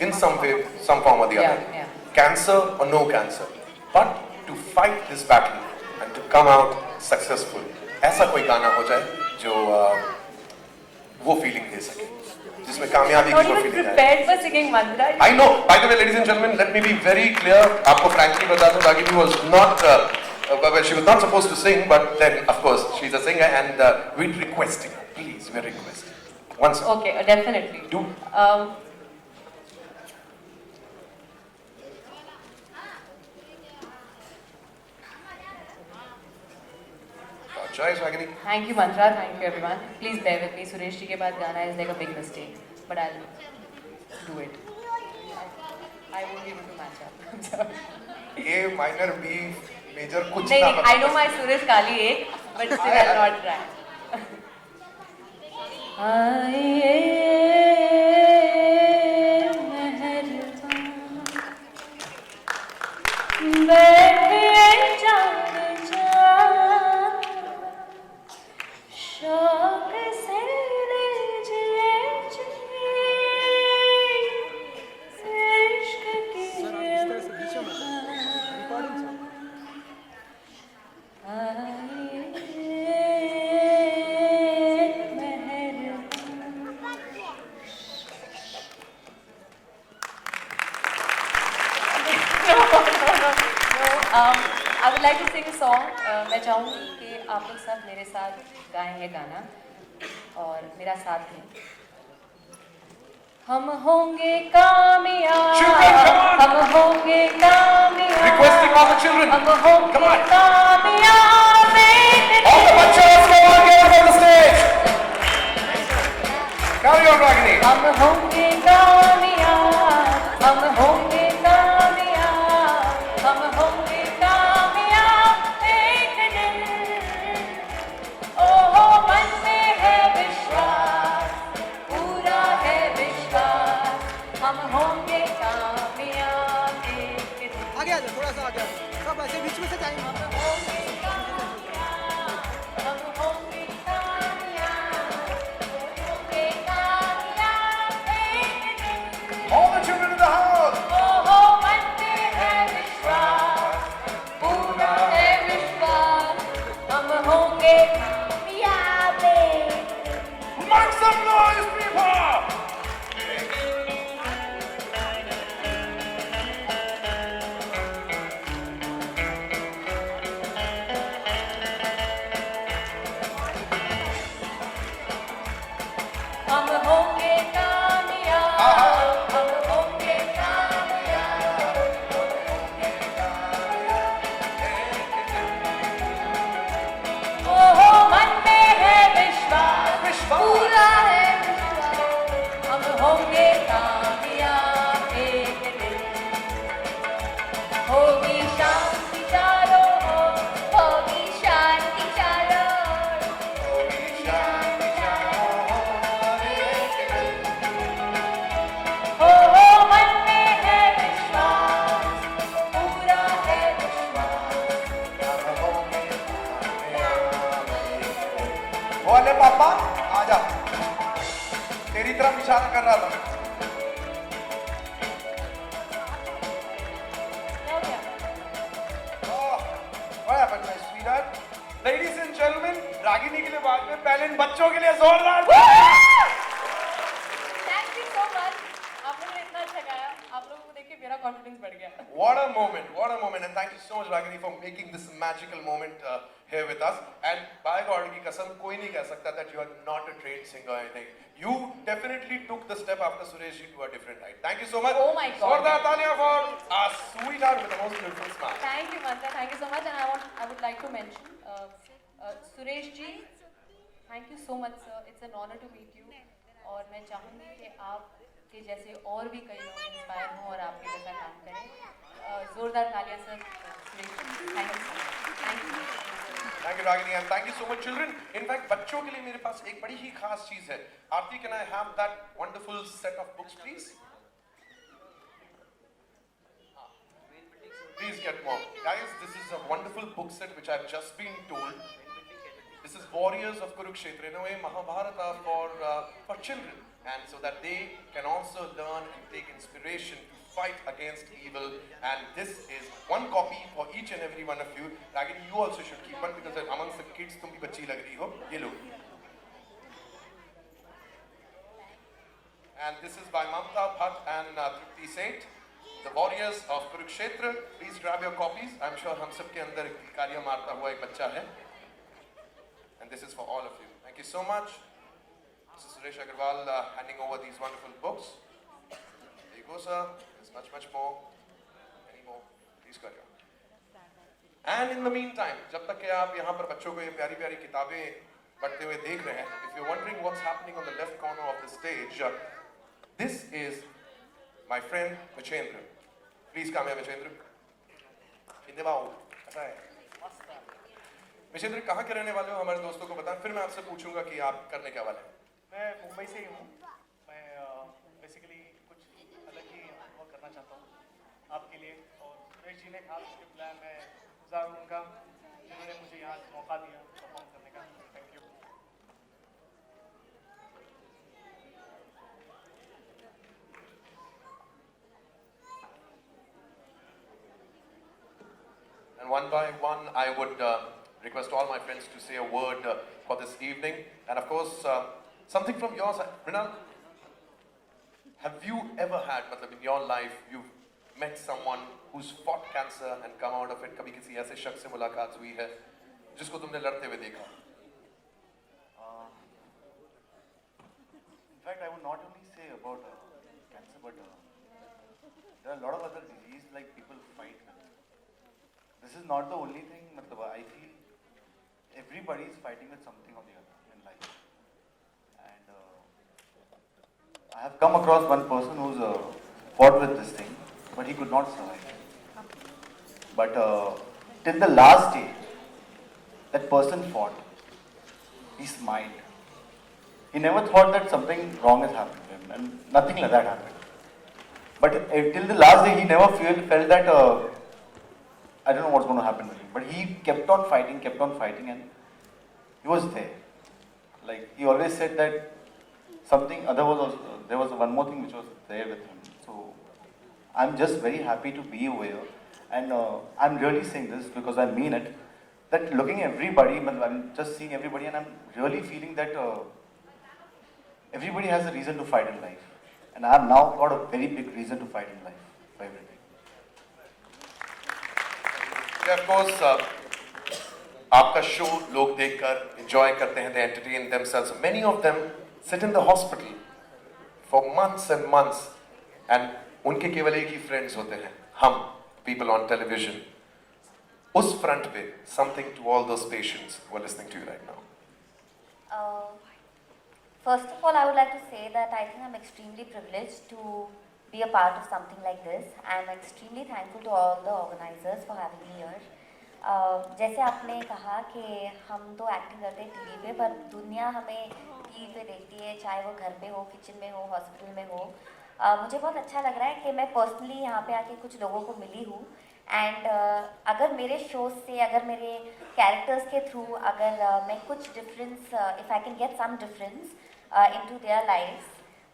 in some way, some form or the other. Yeah. Cancer or no cancer. But to fight this battle and to come out successful, ऐसा कोई गाना हो जाए जो वो feeling दे सके, जिसमें कामयाबी की वो feeling आए. Prepared for singing mantra. I know. By the way, ladies and gentlemen, let me be very clear. आपको frankly बता दूं, Ragini was not, well, she was not supposed to sing, but then of course she's a singer, and we're requesting her. Please, we're requesting. One song. Okay, definitely. Do. Choice, Ragini. Thank you, Mantra. Thank you, everyone. Please bear with me. Suresh ji के बाद गाना is like a big mistake, but I'll do it. I won't be able to match up. I'm sorry. A minor, B major, कुछ नहीं, ना नहीं. I know my Suresh Kali एक, but still I'll not try. आइए मेहरबान बैठिए जान जान शौक से लीजिए जी इश्क की I would like to sing a song. मैं चाहूँगी कि आप लोग सब मेरे साथ गाएं ये गाना और मेरा साथ दें. हम होंगे कामयाब. Children, come on. हम होंगे कामयाब. Requesting all the children. हम होंगे Come on. कामयाब. All the bachas, come on, get up on the stage. Carry on, Ragini. हम होंगे कामयाब. हम होंगे कामयाब. हम होंगे कामयाब एक दिन. ओहो मन में है विश्वास. पूरा है विश्वास. हम होंगे कामयाब एक दिन. आगे आ जाओ, थोड़ा सा आगे आ जाओ, सब ऐसे बीच में से जाएंगे. हम होंगे कामयाब. हम होंगे कामयाब. होंगे कामयाब एक दिन. All the children in the house. ओहो मन में है विश्वास. पूरा है विश्वास. हम होंगे कामयाब एक दिन. Make some noise, people. हम होंगे कामयाब. हम होंगे कामयाब. ओहो मन में है विश्वास. पूरा है विश्वास. हम होंगे कामयाब एक दिन. होगी शांति चारों ओर. होगी शांति चारों ओर. होगी शांति चारों ओर एक दिन. ओहो मन में है विश्वास. पूरा है विश्वास. हम होंगे बोले पापा, आजा. तेरी तरफ इशारा कर रहा था. Oh, what happened, my sweetheart? Ladies and gentlemen, Ragini के लिए बाद में, पहले इन बच्चों के लिए जोरदार. Thank you so much. आप लोगों ने इतना अच्छा गाया. आप लोगों को देख के मेरा कॉन्फिडेंस बढ़ गया. What a moment, and thank you so much, Ragini, for making this magical moment here with us. And by God की कसम, कोई नहीं कह सकता that you are not a trained singer or anything. You definitely took the step after Suresh ji to a different height. Thank you so much. Oh my God. जोरदार तालियां for our sweetheart with the most beautiful smile. Thank you, Mantha. Thank you so much. And I would like to mention, Suresh ji, thank you so much, sir. It's an honor to meet you. और मैं चाहूँगी कि आप के जैसे और भी कई लोग इंस्पायर हों और आपके जैसा काम करें. जोरदार तालियां sir. Suresh ji, thank you so much. Thank you. Thank you, Ragini, and thank you so much, children. In fact, बच्चों के लिए मेरे पास एक बड़ी ही खास चीज है. Aarti, can I have that wonderful set of books, please? Please get more. Guys, this is a wonderful book set which I've just been told. This is Warriors of Kurukshetra, in a way Mahabharata for children. and so that they can also learn and take inspiration to fight against evil. And this is one copy for each and every one of you. Ragini, you also should keep one because amongst the kids tum bhi bachchi lag rahi ho. Ye lo. And this is by Mamta Bhatt and Tripti Seth, the warriors of Kurukshetra. Please grab your copies. I'm sure hum sab ke andar karya marta hua ek bachcha hai. And this is for all of you. Thank you so much. Mr. Suresh Agarwal handing over these wonderful books. There you go, sir. There's much more. Any more? Please carry on. And in the meantime, जब तक कि आप यहाँ पर बच्चों को ये प्यारी प्यारी किताबें पढ़ते हुए देख रहे हैं, if you're wondering what's happening on the left corner of the stage, this is my friend Vichendra. Please come here, Vichendra. Indebao, ऐसा है. विजेंद्र कहाँ के रहने वाले हो हमारे दोस्तों को बताएं, फिर मैं आपसे पूछूंगा कि आप करने क्या वाले हैं. मैं मुंबई से ही हूँ. मैं बेसिकली कुछ अलग ही वर्क करना चाहता हूँ आपके लिए, और सुरेश जी ने खास मुझे बुलाया. मैं गुजार हूँ उनका जिन्होंने मुझे यहाँ मौका दिया परफॉर्म करने का. Thank you. And one by one, I would request all my friends to say a word for this evening. And of course, something from your side. Mrinal, have you ever had, in your life, you've met someone who's fought cancer and come out of it? कभी किसी ऐसे शख्स से मुलाकात हुई है जिसको तुमने लड़ते हुए देखा? In fact, I would not only say about cancer, but there are a lot of other diseases like people fight with. This is not the only thing. I feel everybody is fighting with something or the other in life. And I have come across one person who's fought with this thing, but he could not survive. But till the last day, that person fought. He smiled. He never thought that something wrong has happened to him, and nothing like that happened. But till the last day, he never felt that I don't know what's going to happen to him. But he kept on fighting, and he was there. Like, he always said that there was one more thing which was there with him. So I'm just very happy to be over here, and I'm really saying this because I mean it. That looking at everybody, I'm just seeing everybody, and I'm really feeling that everybody has a reason to fight in life, and I've now got a very big reason to fight in life for everything. Yeah, of course, आपका show लोग देखकर enjoy करते हैं, they entertain themselves. Many of them sit in the hospital for months and months, and उनके केवल एक ही friends होते हैं, हम, people on television. उस front पे, something to all those patients who are listening to you right now. First of all, I would like to say that I think I'm extremely privileged to be a part of something like this. I'm extremely thankful to all the organizers for having me here. जैसे आपने कहा कि हम तो acting करते हैं TV पे, पर दुनिया हमें टीवी पे देखती है, चाहे वो घर पे हो, किचन में हो, हॉस्पिटल में हो. मुझे बहुत अच्छा लग रहा है कि मैं पर्सनली यहाँ पे आके कुछ लोगों को मिली हूँ. एंड अगर मेरे शोज से, अगर मेरे कैरेक्टर्स के थ्रू अगर मैं कुछ difference, if I can get some difference into their lives,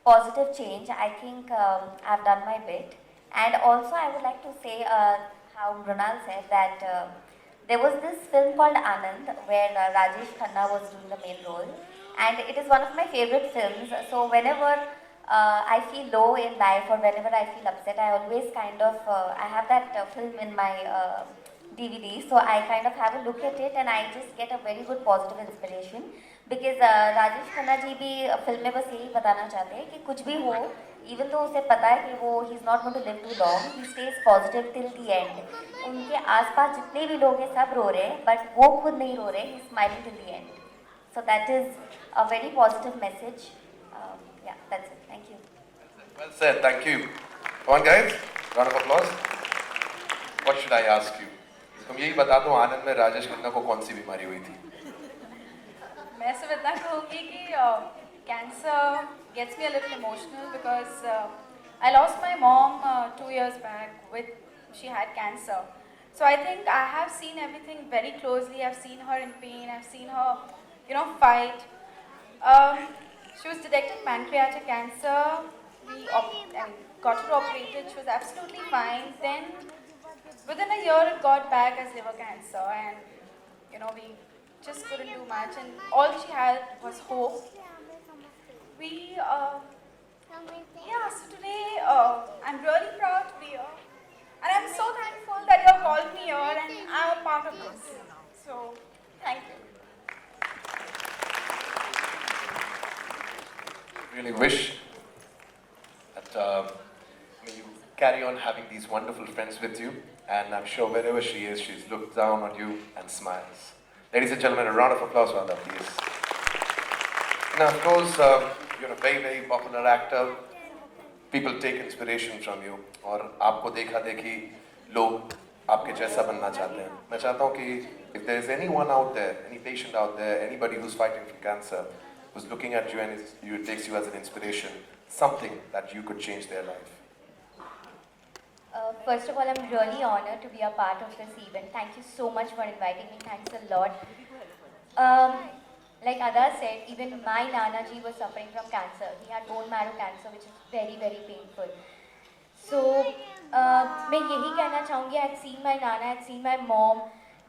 positive change, I think I've done my bit. And also I would like to say how Mrinal said that there was this film called Anand where Rajesh Khanna was doing the main role, and it is one of my favorite films. So whenever I feel low in life or whenever I feel upset, I always kind of I have that film in my DVD, so I kind of have a look at it and I just get a very good positive inspiration. Because Rajesh Khanna ji भी film में बस यही बताना चाहते हैं कि कुछ भी हो, इवन तो उसे पता है कि वो ही is not going to live too long, he stays positive till the end. उनके आसपास जितने भी लोग हैं सब रो रहे हैं, बट वो खुद नहीं रो रहे, ही smiling till the end. So that is a very positive message. Yeah that's it. Thank you. Well said, thank you. Come on guys, round of applause. What should I ask you? तुम यही बता दो, आनंद में राजेश खन्ना को कौन सी बीमारी हुई थी? मैं ऐसे बताना चाहूँगी कि cancer gets me a little emotional because I lost my mom 2 years back with, she had cancer. So I think I have seen everything very closely. I've seen her in pain. I've seen her, fight. She was detected pancreatic cancer. Got her operated. She was absolutely fine. Then, within a year, it got back as liver cancer, and we just couldn't do much. And all she had was hope. We, yeah. So today, I'm really proud to be here, and I'm so thankful that you have called me here, and I'm a part of this. So, thank you. Really wish that may you carry on having these wonderful friends with you, and I'm sure wherever she is, she's looked down on you and smiles. Ladies and gentlemen, a round of applause for that, please. Now, of course, you're a very, very popular actor. People take inspiration from you, और आपको देखा देखी लोग आपके जैसा बनना चाहते हैं. मैं चाहता हूँ कि if there is anyone out there, any patient out there, anybody who's fighting for cancer, who's looking at you and takes you as an inspiration, something that you could change their life. First of all, I'm really honored to be a part of this event. Thank you so much for inviting me. Thanks a lot. Like Ada said, even my Nana ji was suffering from cancer. He had bone marrow cancer, which is very, very painful. So, मैं यही कहना चाहूँगी, I had seen my Nana, I had seen my mom.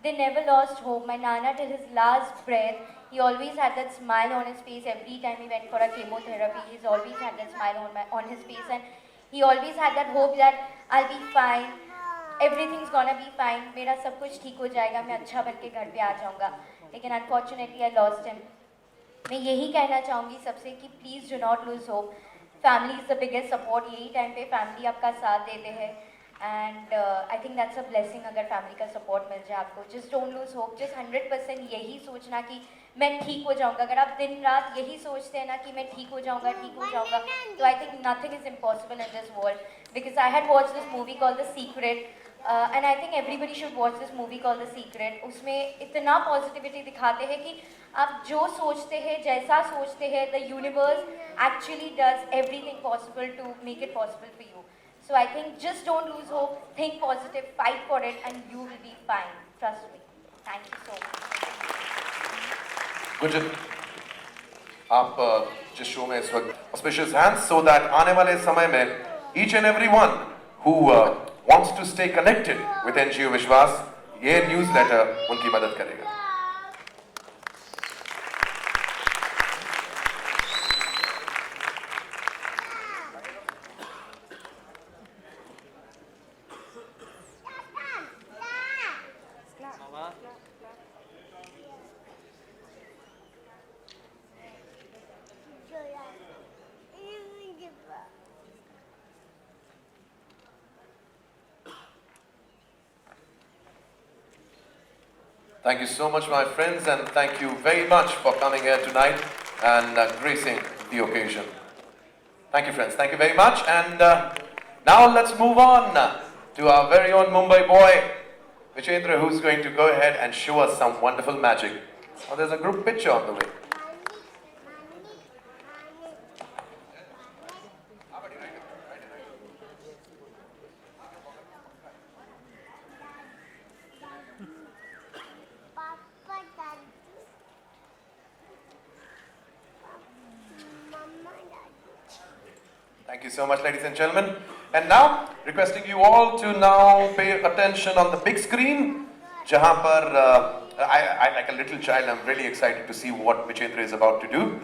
They never lost hope. My Nana, till his last breath, he always had that smile on his face. Every time he went for a chemotherapy, he's always had that smile on his face, and he always had that hope that I'll be fine. Everything's gonna be fine. मेरा सब कुछ ठीक हो जाएगा. मैं अच्छा बन के घर पे आ जाऊँगा. लेकिन unfortunately I lost him. मैं यही कहना चाहूँगी सबसे कि please do not lose hope. Family is the biggest support. यही टाइम पे family आपका साथ देते हैं. And I think that's a blessing अगर family का support मिल जाए आपको. Just don't lose hope. Just 100% यही सोचना कि मैं ठीक हो जाऊँगा. अगर आप दिन रात यही सोचते हैं ना कि मैं ठीक हो जाऊँगा, तो I think nothing is impossible in this world. Because I had watched this movie called The Secret. And I think everybody should watch this movie called The Secret. उसमें इतना positivity दिखाते हैं कि आप जो सोचते हैं, जैसा सोचते हैं, the universe actually does everything possible to make it possible for you. So I think just don't lose hope, think positive, fight for it, and you will be fine. Trust me. Thank you so much. Gurjit, आप जिस show में इस वक्त auspicious hands so that आने वाले समय में each and everyone who wants to stay connected with NGO Vishwas, ये newsletter उनकी मदद करेगा. Thank you so much, my friends, and thank you very much for coming here tonight and gracing the occasion. Thank you, friends. Thank you very much. And now let's move on to our very own Mumbai boy, Vichendra, who's going to go ahead and show us some wonderful magic. Oh, there's a group picture on the way. Thank you so much, ladies and gentlemen. And now, requesting you all to now pay attention on the big screen. Jahan par, I like a little child, I'm really excited to see what Vichendra is about to do.